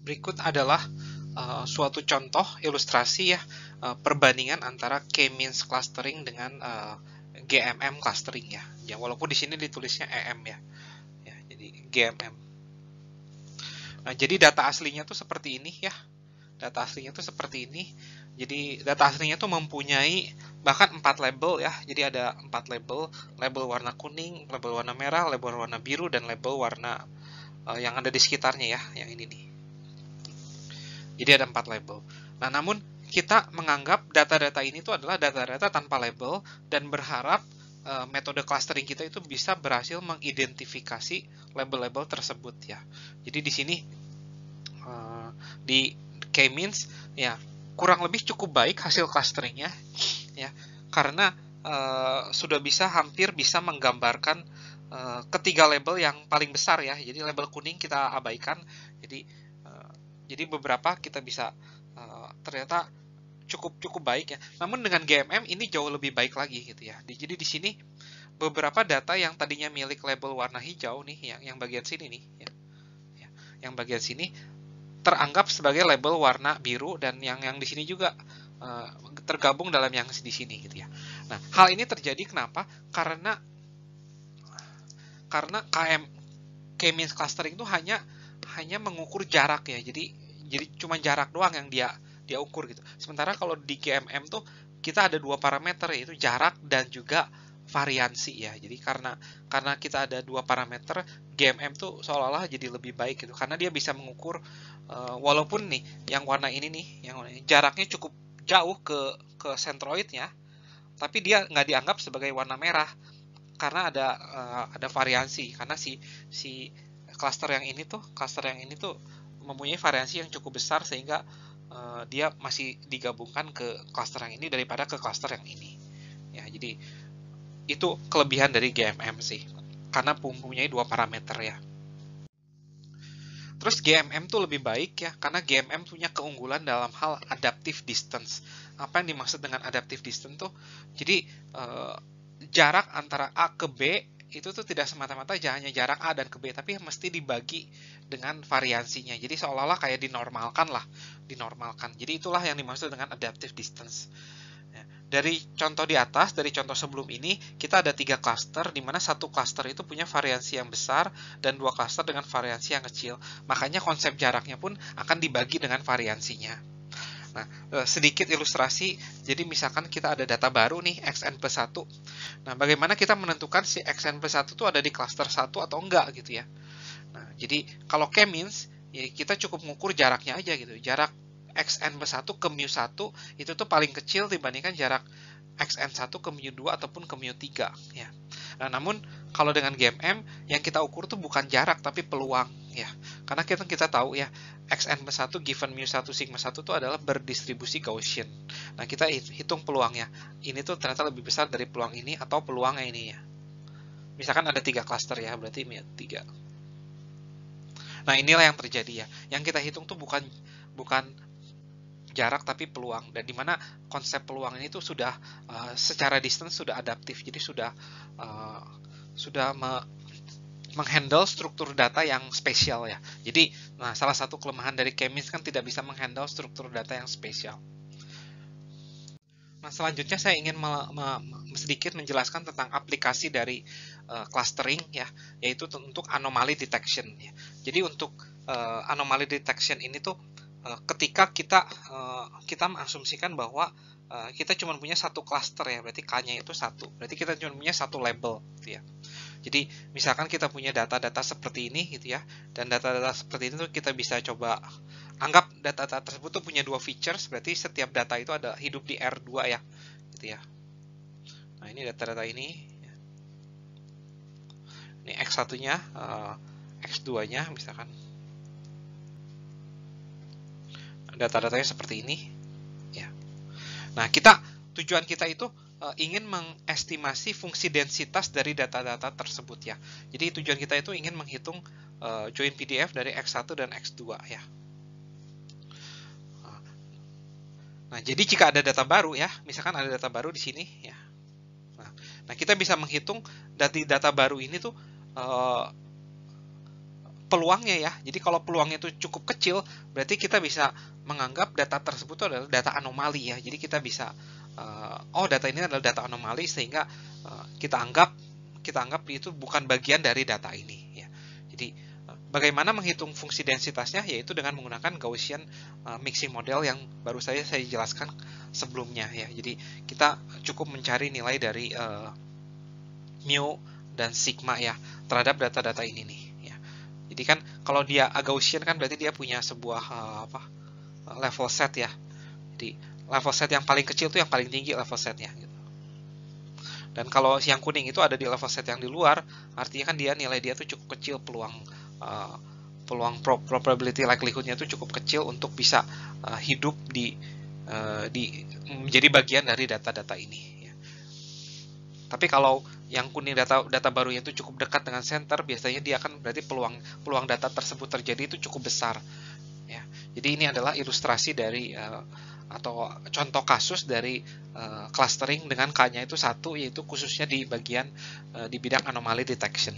Berikut adalah suatu contoh ilustrasi ya, perbandingan antara K-means clustering dengan GMM clustering ya. Ya, walaupun di sini ditulisnya EM ya. Ya, jadi GMM. Nah, jadi data aslinya tuh seperti ini ya. Data aslinya tuh seperti ini. Jadi data aslinya tuh mempunyai bahkan 4 label ya. Jadi ada 4 label, label warna kuning, label warna merah, label warna biru, dan label warna yang ada di sekitarnya ya, yang ini nih. Jadi ada 4 label. Nah, namun kita menganggap data-data ini tuh adalah data-data tanpa label dan berharap metode clustering kita itu bisa berhasil mengidentifikasi label-label tersebut ya. Jadi di sini di K-means ya kurang lebih cukup baik hasil clusteringnya ya, karena sudah hampir bisa menggambarkan ketiga label yang paling besar ya. Jadi label kuning kita abaikan. Jadi beberapa kita bisa ternyata cukup baik ya. Namun dengan GMM ini jauh lebih baik lagi gitu ya. Jadi di sini beberapa data yang tadinya milik label warna hijau nih, yang bagian sini nih ya. Yang bagian sini teranggap sebagai label warna biru, dan yang di sini juga tergabung dalam yang di sini gitu ya. Nah, hal ini terjadi kenapa? Karena K-means clustering itu hanya mengukur jarak ya. Jadi cuma jarak doang yang dia ukur gitu. Sementara kalau di GMM tuh kita ada dua parameter, yaitu jarak dan juga variansi ya. Jadi karena kita ada dua parameter, GMM tuh seolah-olah jadi lebih baik gitu, karena dia bisa mengukur walaupun nih yang warna ini nih, jaraknya cukup jauh ke sentroidnya, tapi dia nggak dianggap sebagai warna merah karena ada variansi, karena si cluster yang ini tuh mempunyai variansi yang cukup besar, sehingga dia masih digabungkan ke cluster yang ini daripada ke cluster yang ini ya. Jadi itu kelebihan dari GMM sih, karena mempunyai dua parameter ya. Terus GMM tuh lebih baik ya, karena GMM punya keunggulan dalam hal adaptive distance. Apa yang dimaksud dengan adaptive distance tuh? Jadi jarak antara A ke B itu tuh tidak semata-mata hanya jarak A dan ke B, tapi mesti dibagi dengan variansinya. Jadi seolah-olah kayak dinormalkan. Jadi itulah yang dimaksud dengan adaptive distance. Dari contoh di atas, dari contoh sebelum ini, kita ada 3 cluster, di mana satu cluster itu punya variansi yang besar dan 2 cluster dengan variansi yang kecil. Makanya konsep jaraknya pun akan dibagi dengan variansinya. Nah, sedikit ilustrasi. Jadi misalkan kita ada data baru nih, xn plus 1. Nah, bagaimana kita menentukan si xn plus 1 itu ada di cluster 1 atau enggak gitu ya. Nah, jadi kalau K-means, ya kita cukup mengukur jaraknya aja gitu. Jarak xn plus 1 ke mu1 itu tuh paling kecil dibandingkan jarak xn1 ke mu2 ataupun ke mu3 ya. Nah, namun kalau dengan GMM yang kita ukur tuh bukan jarak tapi peluang ya. Karena kita tahu ya, xn plus 1 given mu1 sigma 1 itu adalah berdistribusi Gaussian. Nah, kita hitung peluangnya. Ini tuh ternyata lebih besar dari peluang ini atau peluangnya ini ya. Misalkan ada 3 cluster ya, berarti mu3. Nah, inilah yang terjadi ya. Yang kita hitung tuh bukan jarak tapi peluang, dan dimana konsep peluang ini tuh sudah secara distance sudah adaptif, jadi sudah menghandle struktur data yang spesial ya. Jadi salah satu kelemahan dari K-means kan tidak bisa menghandle struktur data yang spesial. Nah, selanjutnya saya ingin sedikit menjelaskan tentang aplikasi dari clustering ya, yaitu untuk anomaly detection ya. Jadi untuk anomaly detection ini tuh ketika kita mengasumsikan bahwa kita cuma punya satu cluster ya, berarti K-nya itu satu, berarti kita cuma punya satu label gitu ya. Jadi misalkan kita punya data-data seperti ini gitu ya, dan data-data seperti ini tuh kita bisa coba anggap data-data tersebut tuh punya dua features, berarti setiap data itu ada hidup di R2 ya gitu ya. Nah, ini data-data ini X1 nya, X2 nya misalkan. Data-datanya seperti ini ya. Nah, tujuan kita itu ingin mengestimasi fungsi densitas dari data-data tersebut ya. Jadi tujuan kita itu ingin menghitung join PDF dari X1 dan X2 ya. Nah, jadi jika ada data baru ya, misalkan ada data baru di sini ya. Nah, kita bisa menghitung dari data baru ini tuh peluangnya ya. Jadi kalau peluangnya itu cukup kecil, berarti kita bisa menganggap data tersebut adalah data anomali ya. Jadi kita bisa oh data ini adalah data anomali, sehingga kita anggap itu bukan bagian dari data ini ya. Jadi bagaimana menghitung fungsi densitasnya, yaitu dengan menggunakan Gaussian mixing model yang baru saja saya jelaskan sebelumnya ya. Jadi kita cukup mencari nilai dari mu dan sigma ya terhadap data-data ini nih ya. Jadi kan kalau dia Gaussian kan berarti dia punya sebuah level set ya. Jadi level set yang paling kecil itu yang paling tinggi level setnya gitu. Dan kalau yang kuning itu ada di level set yang di luar, artinya kan nilai dia tuh cukup kecil, peluang probability likelihood-nya itu cukup kecil untuk bisa hidup di menjadi bagian dari data-data ini ya. Tapi kalau yang kuning data barunya itu cukup dekat dengan center, biasanya dia akan berarti peluang data tersebut terjadi itu cukup besar ya. Jadi ini adalah ilustrasi dari atau contoh kasus dari clustering dengan K-nya itu 1, yaitu khususnya di bagian di bidang anomaly detection.